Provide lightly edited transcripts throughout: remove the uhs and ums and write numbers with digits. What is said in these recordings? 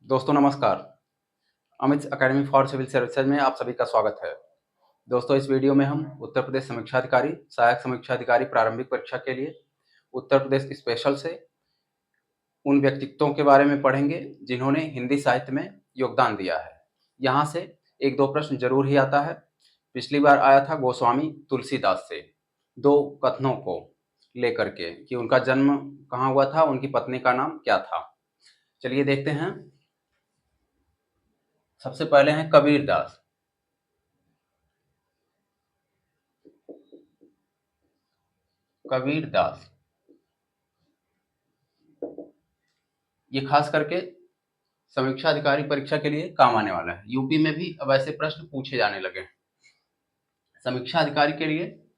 दोस्तों नमस्कार। Amit academy for civil services में आप सभी का स्वागत है। दोस्तों इस वीडियो में हम उत्तर प्रदेश समीक्षा अधिकारी, सहायक समीक्षा अधिकारी प्रारंभिक परीक्षा के लिए उत्तर प्रदेश स्पेशल से उन व्यक्तित्वों के बारे में पढ़ेंगे जिन्होंने हिंदी साहित्य में योगदान दिया है। यहाँ से एक दो प्रश्न जरूर ही आता है। पिछली बार आया था गोस्वामी तुलसीदास से दो कथनों को लेकर के कि उनका जन्म कहाँ हुआ था, उनकी पत्नी का नाम क्या था। चलिए देखते हैं। सबसे पहले हैं कबीरदास। कबीरदास ये खास करके समीक्षा अधिकारी परीक्षा के लिए काम आने वाला है। यूपी में भी अब ऐसे प्रश्न पूछे जाने लगे हैं। समीक्षा अधिकारी के लिए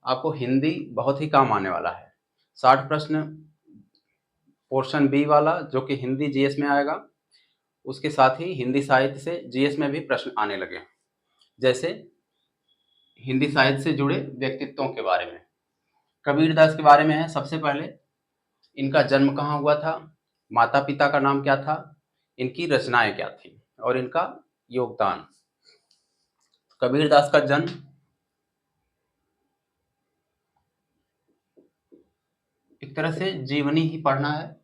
आपको हिंदी बहुत ही काम आने वाला है। 60 प्रश्न पोर्शन बी वाला जो कि हिंदी जीएस में आएगा, उसके साथ ही हिंदी साहित्य से जीएस में भी प्रश्न आने लगे हैं। जैसे हिंदी साहित्य से जुड़े व्यक्तित्वों के बारे में कबीरदास के बारे में है। सबसे पहले इनका जन्म कहाँ हुआ था, माता पिता का नाम क्या था, इनकी रचनाएं क्या थी और इनका योगदान। कबीरदास का जन्म एक तरह से जीवनी ही पढ़ना है।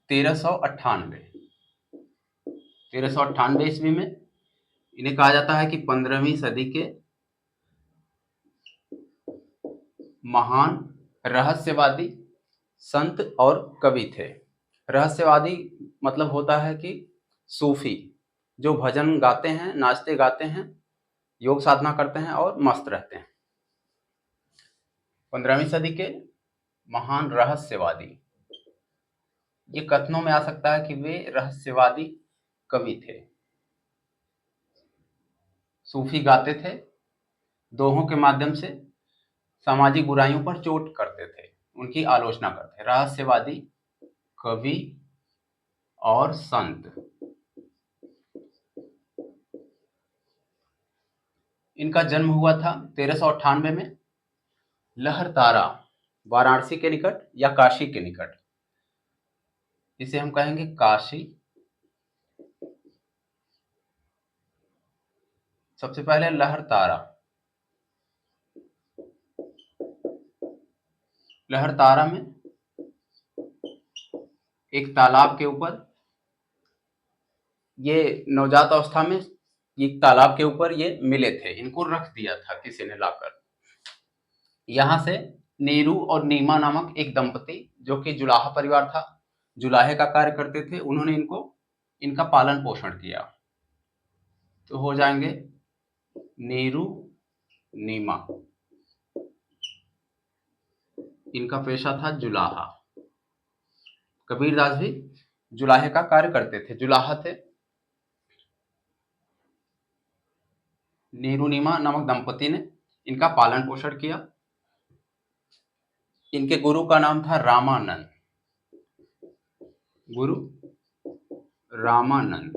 1398 ईस्वी में इन्हें कहा जाता है कि 15वीं सदी के महान रहस्यवादी संत और कवि थे। रहस्यवादी मतलब होता है कि सूफी जो भजन गाते हैं, नाचते गाते हैं, योग साधना करते हैं और मस्त रहते हैं। 15वीं सदी के महान रहस्यवादी, ये कथनों में आ सकता है कि वे रहस्यवादी कवि थे। सूफी गाते थे, दोहों के माध्यम से सामाजिक बुराइयों पर चोट करते थे, उनकी आलोचना करते। रहस्यवादी कवि और संत। इनका जन्म हुआ था 1398 में लहरतारा, वाराणसी के निकट या काशी के निकट। इसे हम कहेंगे काशी। सबसे पहले लहरतारा। लहरतारा में एक तालाब के ऊपर, ये नवजात अवस्था में एक तालाब के ऊपर ये मिले थे। इनको रख दिया था किसी ने लाकर। यहां से नीरू और नीमा नामक एक दंपति जो कि जुलाहा परिवार था, जुलाहे का कार्य करते थे, उन्होंने इनका पालन पोषण किया। तो हो जाएंगे नीरू नीमा। इनका पेशा था जुलाहा। कबीरदास भी जुलाहे का कार्य करते थे, जुलाहा थे। नीरू नीमा नामक दंपति ने इनका पालन पोषण किया। इनके गुरु का नाम था रामानंद। गुरु रामानंद।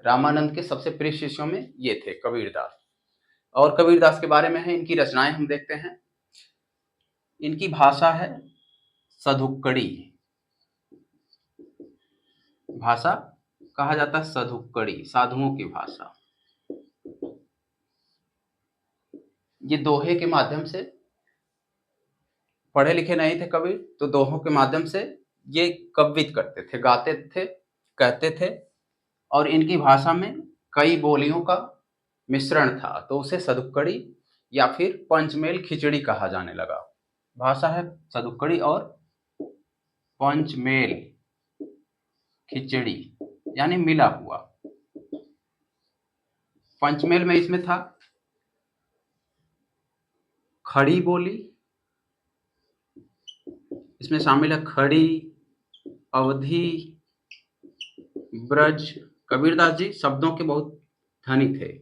रामानंद के सबसे प्रिय शिष्यों में ये थे कबीरदास। और कबीरदास के बारे में है, इनकी रचनाएं हम देखते हैं। इनकी भाषा है सधुक्कड़ी। भाषा कहा जाता है सधुक्कड़ी, साधुओं की भाषा। ये दोहे के माध्यम से, पढ़े लिखे नहीं थे कबीर, तो दोहों के माध्यम से ये कवित करते थे, गाते थे, कहते थे। और इनकी भाषा में कई बोलियों का मिश्रण था, तो उसे सधुक्कड़ी या फिर पंचमेल खिचड़ी कहा जाने लगा। भाषा है सधुक्कड़ी और पंचमेल खिचड़ी यानी मिला हुआ। पंचमेल में इसमें था खड़ी बोली, इसमें शामिल है खड़ी, अवधि, ब्रज। कबीरदास जी शब्दों के बहुत धनी थे।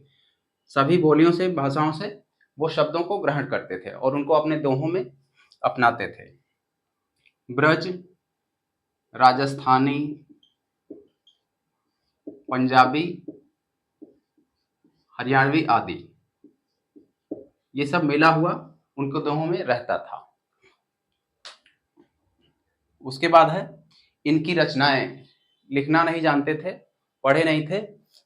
सभी बोलियों से, भाषाओं से वो शब्दों को ग्रहण करते थे और उनको अपने दोहों में अपनाते थे। ब्रज, राजस्थानी, पंजाबी, हरियाणवी आदि, ये सब मिला हुआ उनको दोहों में रहता था। उसके बाद है इनकी रचनाएं, लिखना नहीं जानते थे, पढ़े नहीं थे,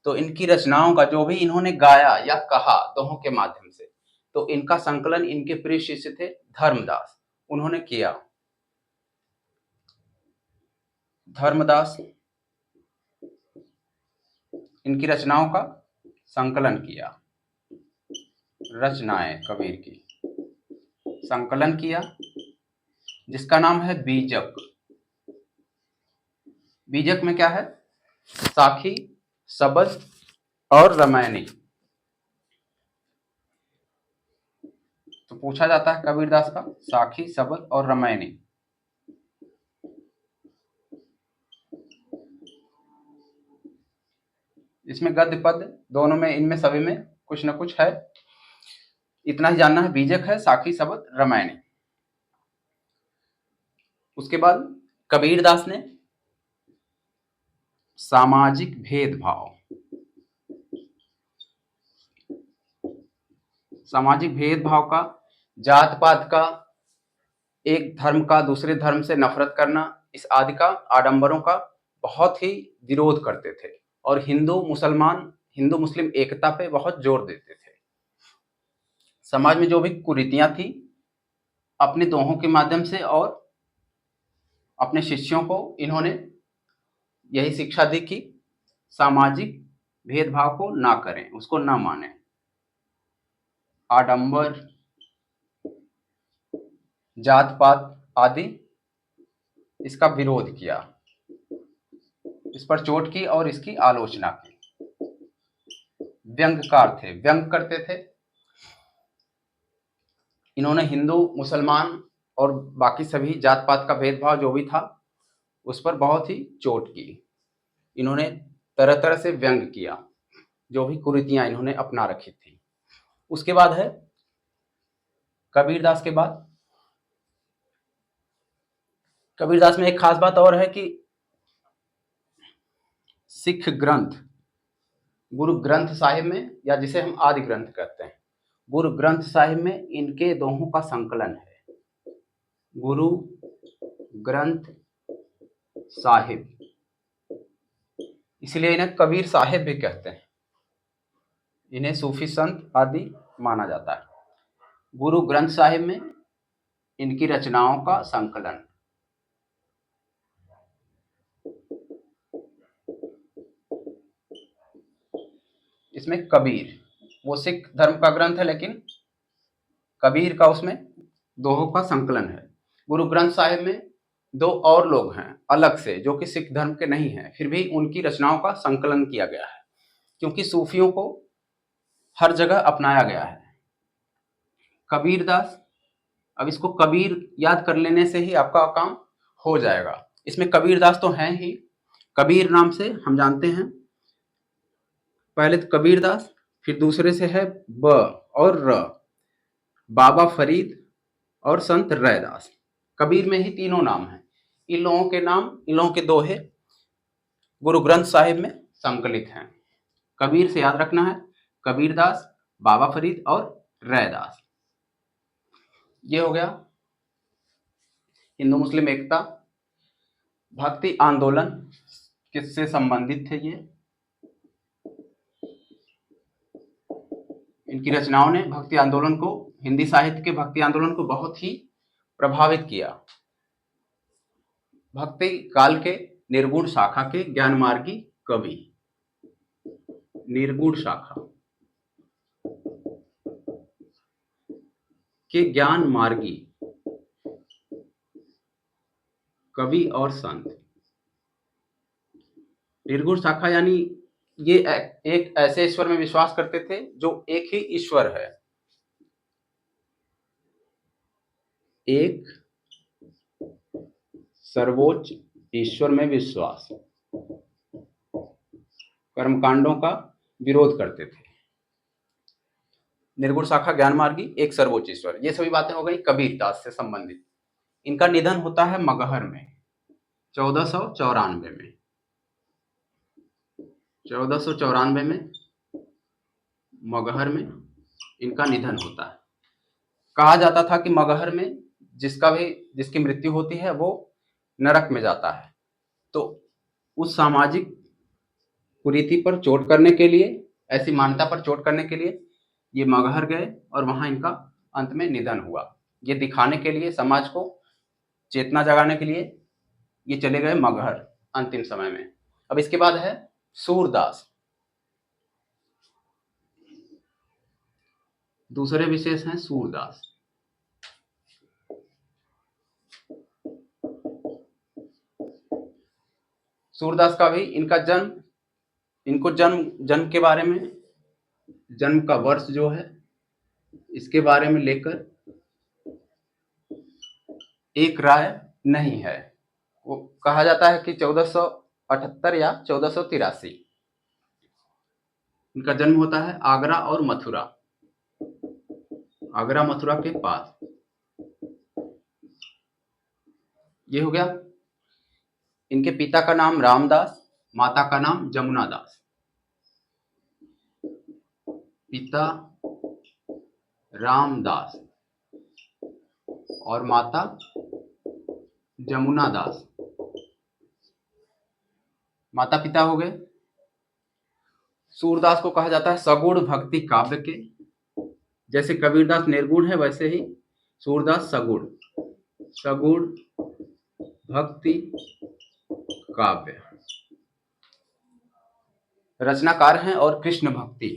तो इनकी रचनाओं का जो भी इन्होंने गाया या कहा दोहों के माध्यम से, तो इनका संकलन इनके प्रिय शिष्य थे धर्मदास, उन्होंने किया। धर्मदास इनकी रचनाओं का संकलन किया, रचनाएं कबीर की संकलन किया, जिसका नाम है बीजक। बीजक में क्या है? साखी, शबद और रामायणी। तो पूछा जाता है कबीरदास का साखी, शबद और रामायणी। इसमें गद्य पद दोनों में, इनमें सभी में कुछ न कुछ है। इतना ही जानना है, बीजक है, साखी, शबद, रामायणी। उसके बाद कबीरदास ने सामाजिक भेदभाव, सामाजिक भेदभाव का, जात पात का, एक धर्म का दूसरे धर्म से नफरत करना, इस आदि का, आडंबरों का बहुत ही विरोध करते थे और हिंदू मुस्लिम एकता पे बहुत जोर देते थे। समाज में जो भी कुरीतियां थी, अपने दोहों के माध्यम से और अपने शिष्यों को इन्होंने यही शिक्षा दी कि सामाजिक भेदभाव को ना करें, उसको ना माने। आडंबर, जात पात आदि, इसका विरोध किया, इस पर चोट की और इसकी आलोचना की। व्यंग्यकार थे, व्यंग करते थे। इन्होंने हिंदू मुसलमान और बाकी सभी जात पात का भेदभाव जो भी था उस पर बहुत ही चोट की। इन्होंने तरह तरह से व्यंग किया, जो भी कुरीतियां इन्होंने अपना रखी थी। उसके बाद है कबीरदास के बाद, कबीरदास में एक खास बात और है कि सिख ग्रंथ, गुरु ग्रंथ साहिब में, या जिसे हम आदि ग्रंथ कहते हैं, गुरु ग्रंथ साहिब में इनके दोहों का संकलन है। गुरु ग्रंथ साहिब, इसलिए इन्हें कबीर साहिब भी कहते हैं। इन्हें सूफी संत आदि माना जाता है। गुरु ग्रंथ साहिब में इनकी रचनाओं का संकलन। इसमें कबीर, वो सिख धर्म का ग्रंथ है लेकिन कबीर का उसमें दोहों का संकलन है। गुरु ग्रंथ साहिब में दो और लोग हैं अलग से, जो कि सिख धर्म के नहीं हैं, फिर भी उनकी रचनाओं का संकलन किया गया है, क्योंकि सूफियों को हर जगह अपनाया गया है। कबीरदास, अब इसको कबीर याद कर लेने से ही आपका काम हो जाएगा। इसमें कबीरदास तो हैं ही, कबीर नाम से हम जानते हैं। पहले तो कबीरदास, फिर दूसरे से है ब और र, बाबा फरीद और संत रैदास। कबीर में ही तीनों नाम हैं। इन लोगों के नाम, इन लोगों के दोहे गुरु ग्रंथ साहिब में संकलित हैं। कबीर से याद रखना है कबीरदास, बाबा फरीद और रैदास। ये हो गया हिंदू मुस्लिम एकता। भक्ति आंदोलन किससे संबंधित थे? ये इनकी रचनाओं ने भक्ति आंदोलन को, हिंदी साहित्य के भक्ति आंदोलन को बहुत ही प्रभावित किया। भक्ति काल के निर्गुण शाखा के ज्ञान मार्गी कवि, निर्गुण शाखा के ज्ञान मार्गी कवि और संत। निर्गुण शाखा यानी ये एक ऐसे ईश्वर में विश्वास करते थे जो एक ही ईश्वर है, एक सर्वोच्च ईश्वर में विश्वास, कर्मकांडों का विरोध करते थे। निर्गुण शाखा, ज्ञान मार्गी, एक सर्वोच्च ईश्वर, ये सभी बातें हो गई कबीरदास से संबंधित। इनका निधन होता है मगहर में 1494 में। 1494 में मगहर में इनका निधन होता है। कहा जाता था कि मगहर में जिसकी मृत्यु होती है वो नरक में जाता है। तो उस सामाजिक कुरीति पर चोट करने के लिए, ऐसी मान्यता पर चोट करने के लिए ये मगहर गए और वहां इनका अंत में निधन हुआ। ये दिखाने के लिए, समाज को चेतना जगाने के लिए ये चले गए मगहर अंतिम समय में। अब इसके बाद है सूरदास। दूसरे विशेष हैं सूरदास। सूरदास का भी इनको जन्म के बारे में, जन्म का वर्ष जो है इसके बारे में लेकर एक राय नहीं है। वो कहा जाता है कि 1478 या 1483 इनका जन्म होता है आगरा और मथुरा, आगरा मथुरा के पास। ये हो गया। इनके पिता का नाम रामदास, माता का नाम जमुना दास। पिता रामदास और माता जमुना दास। माता पिता हो गए। सूरदास को कहा जाता है सगुण भक्ति काव्य के, जैसे कबीरदास निर्गुण है वैसे ही सूरदास सगुण भक्ति काव्य रचनाकार हैं। और कृष्ण भक्ति,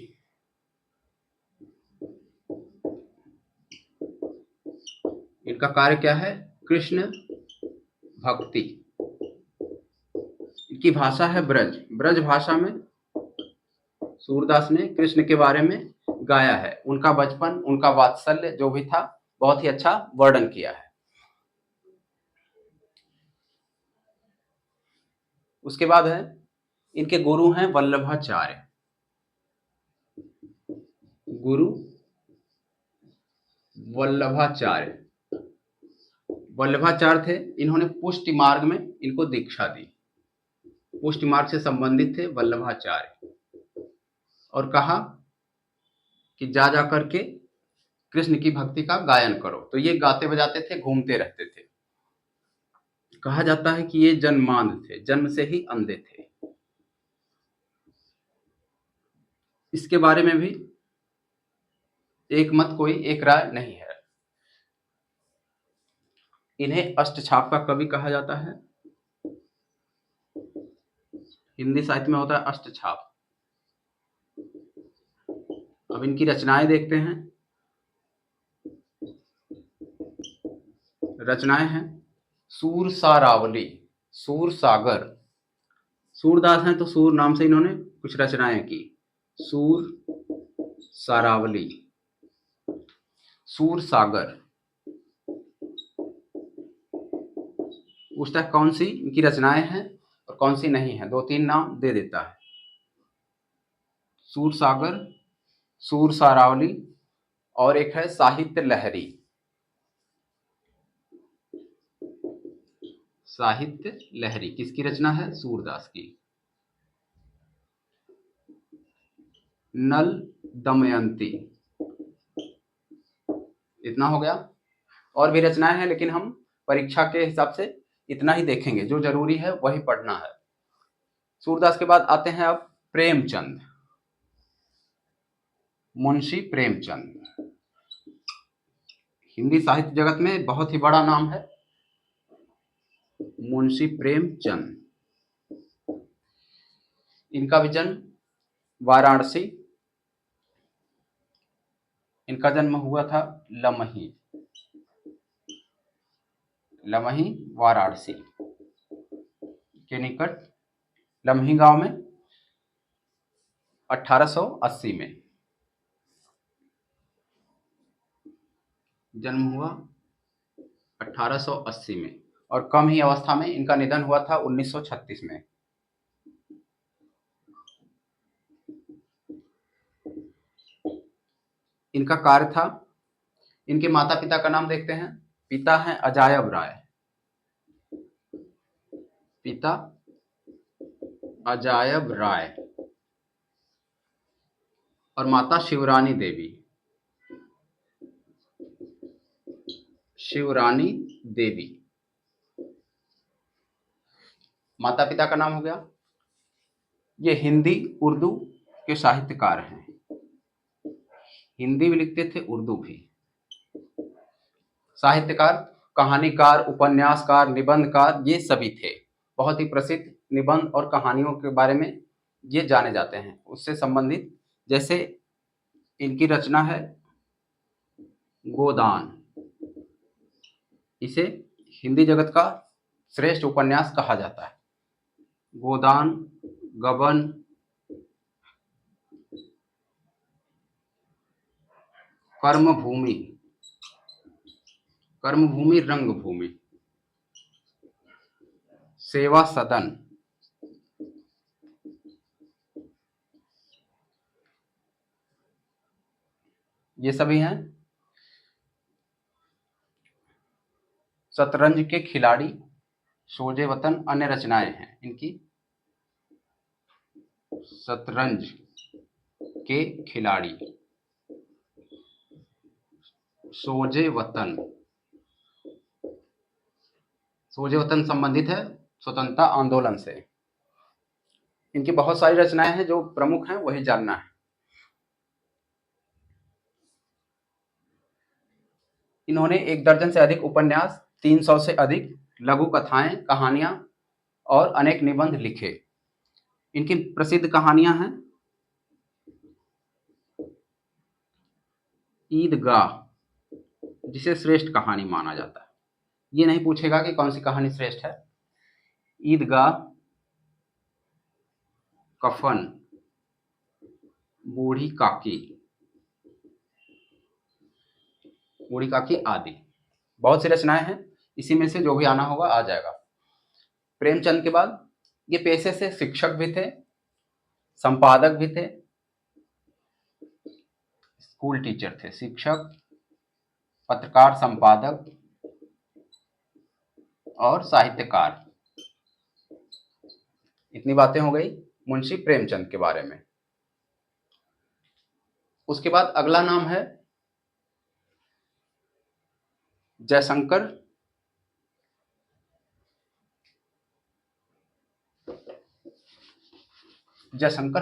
इनका कार्य क्या है? कृष्ण भक्ति। इनकी भाषा है ब्रज भाषा में सूरदास ने कृष्ण के बारे में गाया है। उनका बचपन, उनका वात्सल्य जो भी था, बहुत ही अच्छा वर्णन किया है। उसके बाद है इनके गुरु हैं वल्लभाचार्य। गुरु वल्लभाचार्य थे। इन्होंने पुष्टि मार्ग में इनको दीक्षा दी। पुष्टि मार्ग से संबंधित थे वल्लभाचार्य, और कहा कि जा करके कृष्ण की भक्ति का गायन करो। तो ये गाते बजाते थे, घूमते रहते थे। कहा जाता है कि ये जन्मांध थे, जन्म से ही अंधे थे। इसके बारे में भी एक मत, कोई एक राय नहीं है। इन्हें अष्टछाप का कवि कहा जाता है। हिंदी साहित्य में होता है अष्टछाप। अब इनकी रचनाएं देखते हैं। रचनाएं हैं सूर सारावली, सूर सागर। सूरदास हैं तो सूर नाम से इन्होंने कुछ रचनाएं की। सूर सारावली, सूर सागर। पूछता है कौन सी इनकी रचनाएं हैं और कौन सी नहीं है। 2-3 नाम दे देता है। सूर सागर, सूर सारावली, और एक है साहित्य लहरी। साहित्य लहरी किसकी रचना है? सूरदास की। नल दमयंती। इतना हो गया। और भी रचनाएं हैं, लेकिन हम परीक्षा के हिसाब से इतना ही देखेंगे। जो जरूरी है वही पढ़ना है। सूरदास के बाद आते हैं अब प्रेमचंद, मुंशी प्रेमचंद। हिंदी साहित्य जगत में बहुत ही बड़ा नाम है मुंशी प्रेमचंद। इनका भी जन्म वाराणसी, इनका जन्म हुआ था लमही वाराणसी के निकट, लमही गांव में 1880 में जन्म हुआ। 1880 में, और कम ही अवस्था में इनका निधन हुआ था 1936 में। इनका कार्य था, इनके माता पिता का नाम देखते हैं। पिता हैं अजायब राय, पिता अजायब राय, और माता शिवरानी देवी। माता पिता का नाम हो गया। ये हिंदी उर्दू के साहित्यकार हैं, हिंदी भी लिखते थे, उर्दू भी। साहित्यकार, कहानीकार, उपन्यासकार, निबंधकार, ये सभी थे। बहुत ही प्रसिद्ध निबंध और कहानियों के बारे में ये जाने जाते हैं, उससे संबंधित। जैसे इनकी रचना है गोदान, इसे हिंदी जगत का श्रेष्ठ उपन्यास कहा जाता है। गोदान, गबन, कर्मभूमि, कर्मभूमि, रंगभूमि, सेवा सदन, ये सभी हैं। शतरंज के खिलाड़ी, सोजे वतन, अन्य रचनाएं हैं इनकी। शतरंज के खिलाड़ी, सोजे वतन, सोजे वतन संबंधित है स्वतंत्रता आंदोलन से। इनकी बहुत सारी रचनाएं हैं, जो प्रमुख हैं वही जानना है। इन्होंने 1 दर्जन से अधिक उपन्यास, 300 से अधिक लघु कथाएं, कहानियां और अनेक निबंध लिखे। इनकी प्रसिद्ध कहानियां हैं ईदगाह, जिसे श्रेष्ठ कहानी माना जाता है। ये नहीं पूछेगा कि कौन सी कहानी श्रेष्ठ है। ईदगाह, कफन, बूढ़ी काकी, बूढ़ी काकी आदि बहुत सी रचनाएं हैं। इसी में से जो भी आना होगा आ जाएगा। प्रेमचंद के बाद ये पेशे से शिक्षक भी थे, संपादक भी थे, स्कूल टीचर थे, शिक्षक, पत्रकार, संपादक और साहित्यकार। इतनी बातें हो गई मुंशी प्रेमचंद के बारे में। उसके बाद अगला नाम है जयशंकर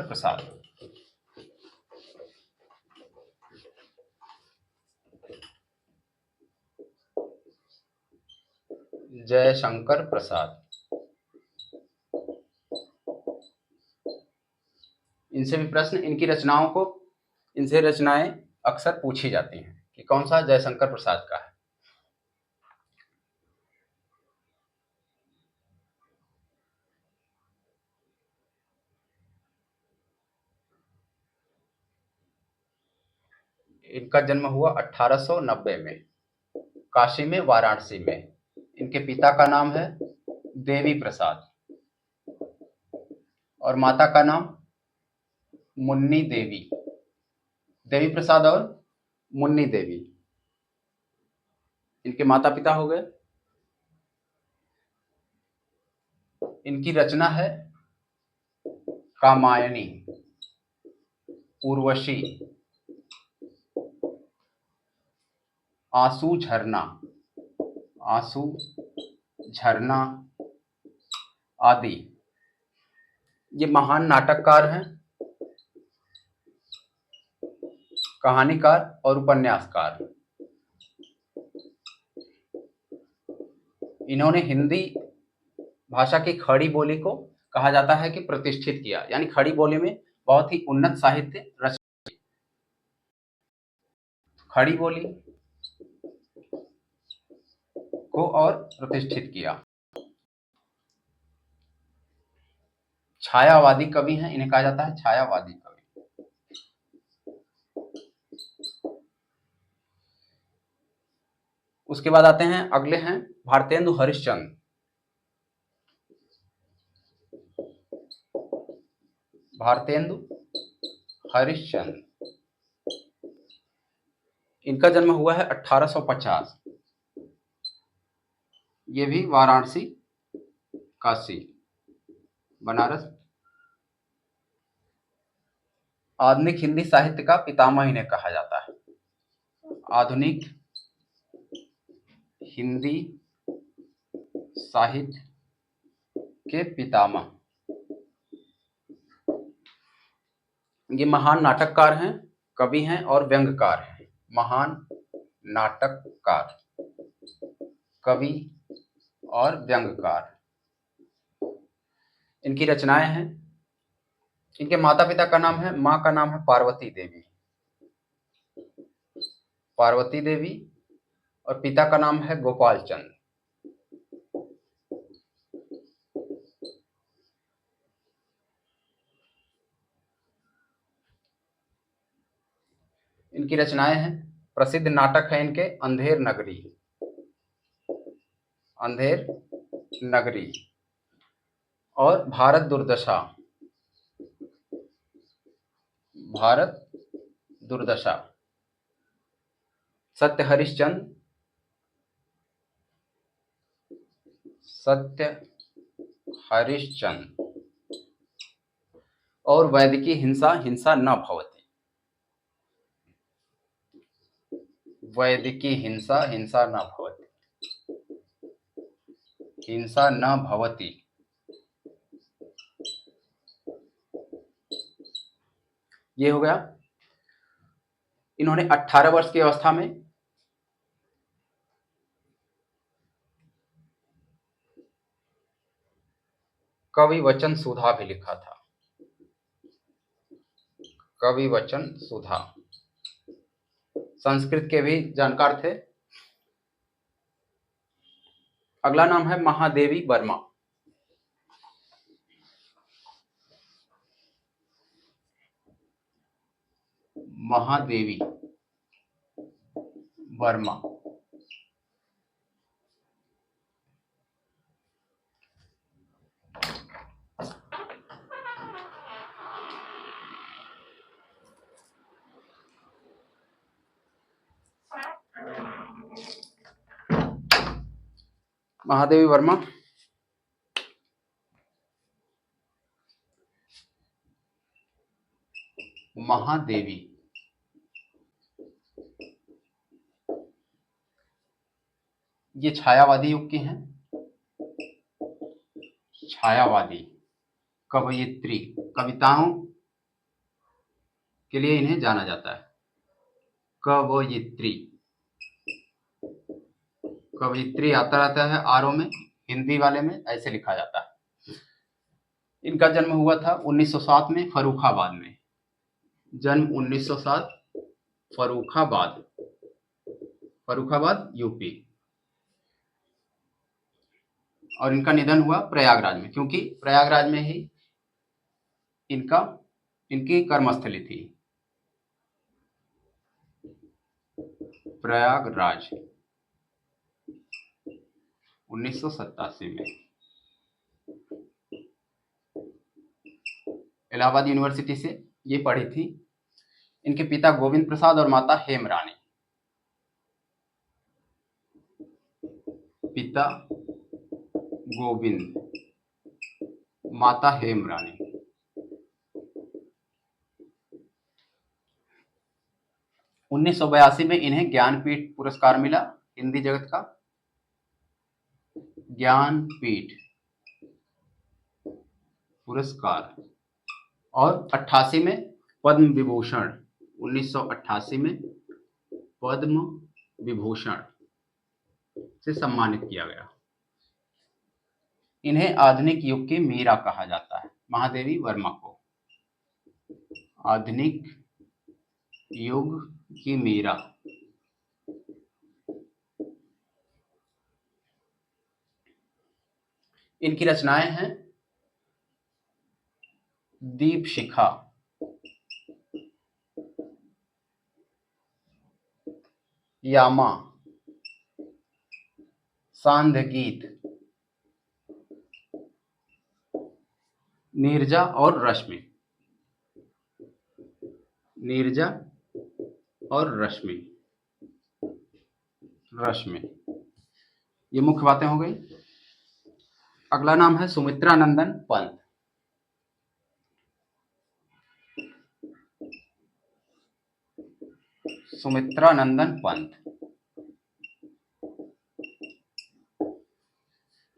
प्रसाद। जयशंकर प्रसाद, इनसे भी प्रश्न, इनकी रचनाओं को, इनसे रचनाएं अक्सर पूछी जाती हैं कि कौन सा जयशंकर प्रसाद का है। इनका जन्म हुआ 1890 में, काशी में, वाराणसी में। इनके पिता का नाम है देवी प्रसाद और माता का नाम मुन्नी देवी। देवी प्रसाद और मुन्नी देवी इनके माता पिता हो गए। इनकी रचना है कामायनी, उर्वशी, आंसू झरना, आंसू झरना आदि। ये महान नाटककार हैं, कहानीकार और उपन्यासकार। इन्होंने हिंदी भाषा की खड़ी बोली को कहा जाता है कि प्रतिष्ठित किया, यानी खड़ी बोली में बहुत ही उन्नत साहित्य रचना, खड़ी बोली को और प्रतिष्ठित किया। छायावादी कवि हैं, इन्हें कहा जाता है छायावादी कवि। उसके बाद आते हैं, अगले हैं भारतेंदु हरिश्चंद्र। भारतेंदु हरिश्चंद्र, इनका जन्म हुआ है 1850। ये भी वाराणसी, काशी, बनारस। आधुनिक हिंदी साहित्य का पितामह इन्हें कहा जाता है। आधुनिक हिंदी साहित्य के पितामह। ये महान नाटककार हैं, कवि हैं और व्यंग्यकार हैं। महान नाटककार, कवि और व्यंग्यकार। इनकी रचनाएं हैं। इनके माता पिता का नाम है, माँ का नाम है पार्वती देवी, पार्वती देवी, और पिता का नाम है गोपाल चंद। इनकी रचनाएं हैं। प्रसिद्ध नाटक है इनके अंधेर नगरी, अंधेर नगरी और भारत दुर्दशा, भारत दुर्दशा, सत्य हरिश्चंद्र, सत्य हरिश्चंद्र और वैदिकी हिंसा, हिंसा न भवति, वैदिकी हिंसा, हिंसा न भवति, हिंसा न भवति। ये हो गया। इन्होंने 18 वर्ष की अवस्था में कवि वचन सुधा भी लिखा था, कवि वचन सुधा। संस्कृत के भी जानकार थे। अगला नाम है महादेवी वर्मा। महादेवी वर्मा। महादेवी वर्मा महादेवी ये छायावादी युग की हैं, छायावादी कवयित्री। कविताओं के लिए इन्हें जाना जाता है, कवयित्री। कवयित्री आता रहता है आरओ में, हिंदी वाले में ऐसे लिखा जाता है। इनका जन्म हुआ था 1907 में फर्रुखाबाद में, जन्म 1907 फर्रुखाबाद, फर्रुखाबाद यूपी। और इनका निधन हुआ प्रयागराज में, क्योंकि प्रयागराज में ही इनकी कर्मस्थली थी, प्रयागराज 1987 में। इलाहाबाद यूनिवर्सिटी से ये पढ़ी थी। इनके पिता गोविंद प्रसाद और माता हेमरानी। पिता गोविंद, माता हेमरानी। 1982 में इन्हें ज्ञानपीठ पुरस्कार मिला, हिंदी जगत का ज्ञानपीठ पुरस्कार। और 88 में पद्म विभूषण, 1988 में पद्म विभूषण से सम्मानित किया गया। इन्हें आधुनिक युग की मीरा कहा जाता है, महादेवी वर्मा को आधुनिक युग की मीरा। इनकी रचनाएं हैं दीप शिखा, यामा, सांध्य गीत, नीरजा और रश्मि, नीरजा और रश्मि, रश्मि। ये मुख्य बातें हो गई। अगला नाम है सुमित्रा नंदन पंत। सुमित्रा नंदन पंत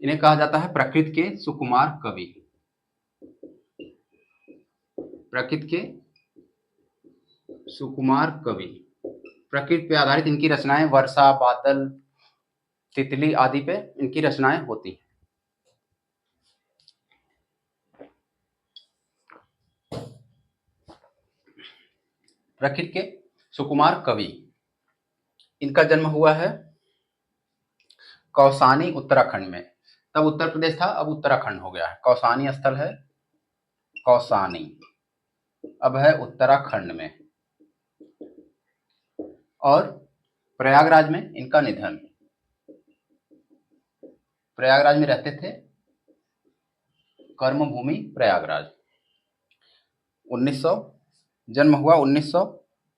इन्हें कहा जाता है प्रकृत के सुकुमार कवि। प्रकृत के सुकुमार कवि। प्रकृति पे आधारित इनकी रचनाएं वर्षा, बादल, तितली आदि पे इनकी रचनाएं होती हैं। प्रकृति के सुकुमार कवि, इनका जन्म हुआ है कौसानी उत्तराखंड में। तब उत्तर प्रदेश था, अब उत्तराखंड हो गया है। कौसानी स्थल है कौसानी, अब है उत्तराखंड में। और प्रयागराज में इनका निधन। प्रयागराज में रहते थे, कर्मभूमि प्रयागराज। 1900 जन्म हुआ 1900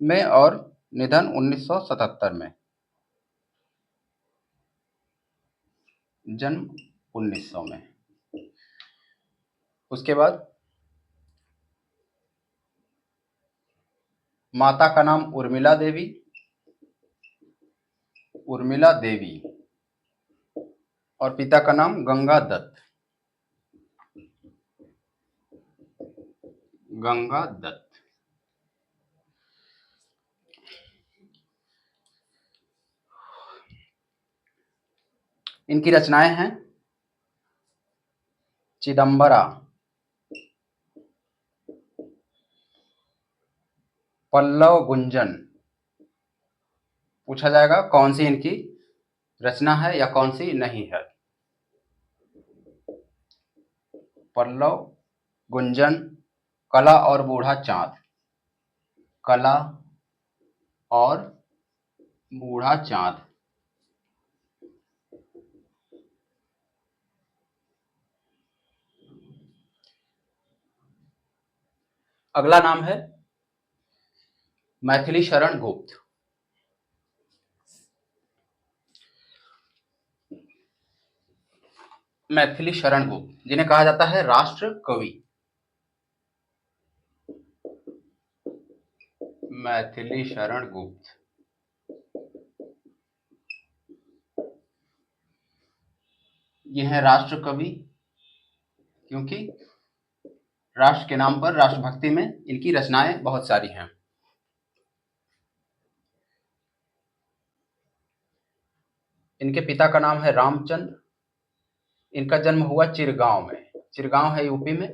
में और निधन 1977 में। जन्म 1900 में। उसके बाद माता का नाम उर्मिला देवी। उर्मिला देवी और पिता का नाम गंगा दत्त। गंगा दत्त। इनकी रचनाएं हैं चिदंबरा, पल्लव गुंजन। पूछा जाएगा कौन सी इनकी रचना है या कौन सी नहीं है। पल्लव गुंजन, कला और बूढ़ा चांद। कला और बूढ़ा चांद। अगला नाम है मैथिली शरण गुप्त। मैथिली शरण गुप्त, जिन्हें कहा जाता है राष्ट्र कवि। मैथिली शरण गुप्त। ये है राष्ट्र कवि, क्योंकि राष्ट्र के नाम पर राष्ट्रभक्ति में इनकी रचनाएं बहुत सारी हैं। इनके पिता का नाम है रामचंद्र। इनका जन्म हुआ चिरगांव में। चिरगांव है यूपी में।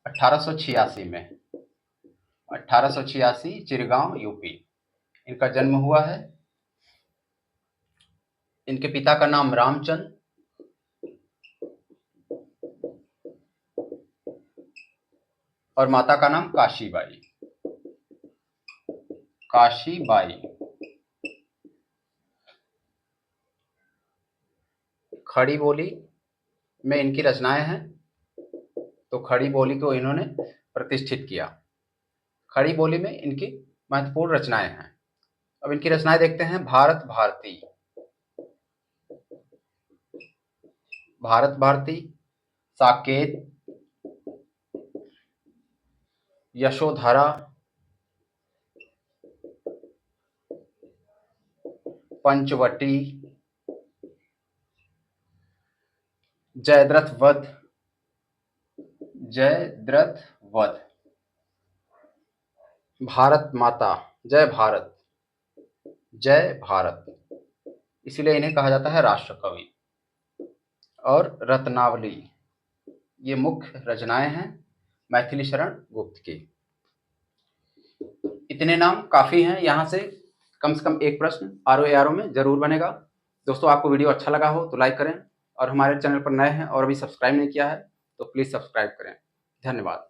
1886 में। 1886 चिरगांव यूपी इनका जन्म हुआ है। इनके पिता का नाम रामचंद्र और माता का नाम काशीबाई। काशीबाई। खड़ी बोली में इनकी रचनाएं हैं, तो खड़ी बोली को इन्होंने प्रतिष्ठित किया। खड़ी बोली में इनकी महत्वपूर्ण रचनाएं हैं। अब इनकी रचनाएं देखते हैं। भारत भारती। भारत भारती, साकेत, यशोधरा, पंचवटी, जयद्रथ वध। जयद्रथ वध। भारत माता, जय भारत, जय भारत, इसीलिए इन्हें कहा जाता है राष्ट्र कवि। और रत्नावली, ये मुख्य रचनाएं हैं मैथिली शरण गुप्त की। इतने नाम काफी हैं। यहां से कम एक प्रश्न आरओ में जरूर बनेगा। दोस्तों, आपको वीडियो अच्छा लगा हो तो लाइक करें, और हमारे चैनल पर नए हैं और अभी सब्सक्राइब नहीं किया है तो प्लीज सब्सक्राइब करें। धन्यवाद।